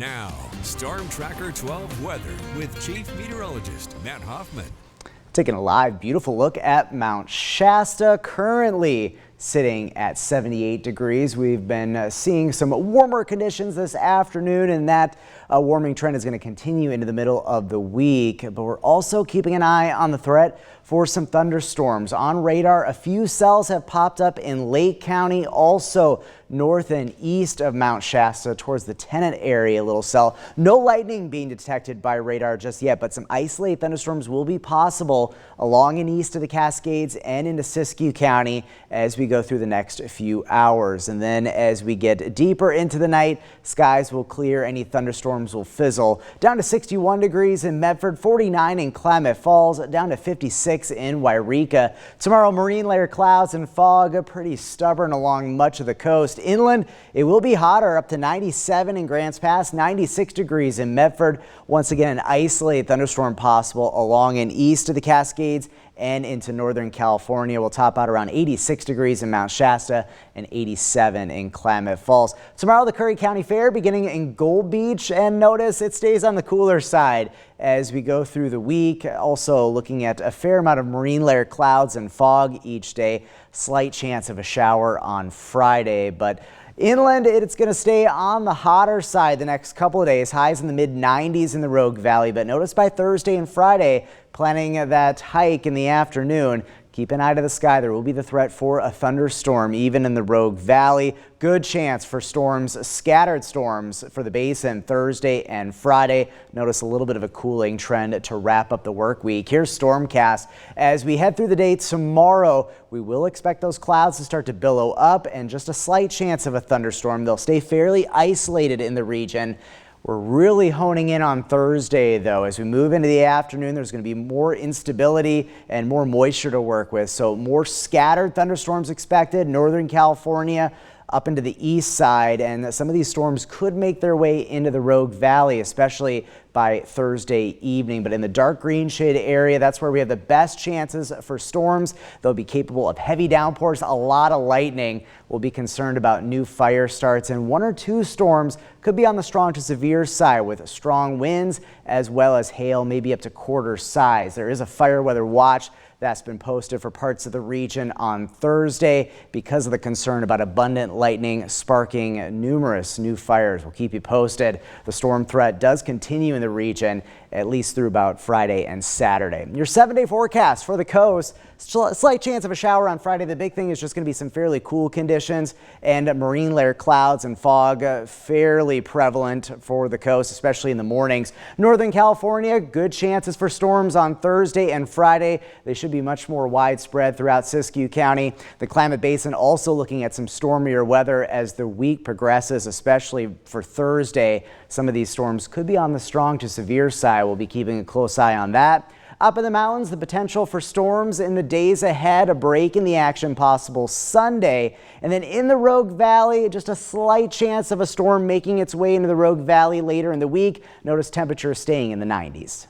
Now, Storm Tracker 12 weather with Chief Meteorologist Matt Hoffman. Taking a live, beautiful look at Mount Shasta, currently sitting at 78 degrees. We've been seeing some warmer conditions this afternoon, and that warming trend is going to continue into the middle of the week. But we're also keeping an eye on the threat for some thunderstorms. On radar, a few cells have popped up in Lake County, also north and east of Mount Shasta towards the Tennant area, little cell. No lightning being detected by radar just yet, but some isolated thunderstorms will be possible along and east of the Cascades and into Siskiyou County as we go through the next few hours. And then as we get deeper into the night, skies will clear, any thunderstorms will fizzle. Down to 61 degrees in Medford, 49 in Klamath Falls, down to 56 in Wairika. Tomorrow, marine layer clouds and fog, pretty stubborn along much of the coast. Inland, it will be hotter, up to 97 in Grants Pass, 96 degrees in Medford. Once again, an isolated thunderstorm possible along and east of the Cascades and into Northern California. We'll top out around 86 degrees in Mount Shasta and 87 in Klamath Falls. Tomorrow, the Curry County Fair beginning in Gold Beach, and notice it stays on the cooler side as we go through the week. Also looking at a fair amount of marine layer clouds and fog each day. Slight chance of a shower on Friday, but inland, it's going to stay on the hotter side the next couple of days. Highs in the mid-90s in the Rogue Valley, but notice by Thursday and Friday, planning that hike in the afternoon. Keep an eye to the sky. There will be the threat for a thunderstorm even in the Rogue Valley. Good chance for storms, scattered storms for the basin Thursday and Friday. Notice a little bit of a cooling trend to wrap up the work week. Here's Stormcast. As we head through the day tomorrow, we will expect those clouds to start to billow up and just a slight chance of a thunderstorm. They'll stay fairly isolated in the region. We're really honing in on Thursday, though. As we move into the afternoon, there's going to be more instability and more moisture to work with. So more scattered thunderstorms expected. Northern California up into the east side, and some of these storms could make their way into the Rogue Valley, especially by Thursday evening. But in the dark green shade area, that's where we have the best chances for storms. They'll be capable of heavy downpours, a lot of lightning. We'll be concerned about new fire starts, and one or two storms could be on the strong to severe side with strong winds as well as hail, maybe up to quarter size. There is a fire weather watch that's been posted for parts of the region on Thursday because of the concern about abundant lightning sparking numerous new fires. We'll keep you posted. The storm threat does continue in the region at least through about Friday and Saturday. Your 7-day forecast for the coast, slight chance of a shower on Friday. The big thing is just going to be some fairly cool conditions and marine layer clouds and fog fairly prevalent for the coast, especially in the mornings. Northern California, good chances for storms on Thursday and Friday. They should be much more widespread throughout Siskiyou County. The Klamath Basin also looking at some stormier weather as the week progresses, especially for Thursday. Some of these storms could be on the strong to severe side. We'll be keeping a close eye on that. Up in the mountains, the potential for storms in the days ahead, a break in the action possible Sunday. And then in the Rogue Valley, just a slight chance of a storm making its way into the Rogue Valley later in the week. Notice temperatures staying in the 90s.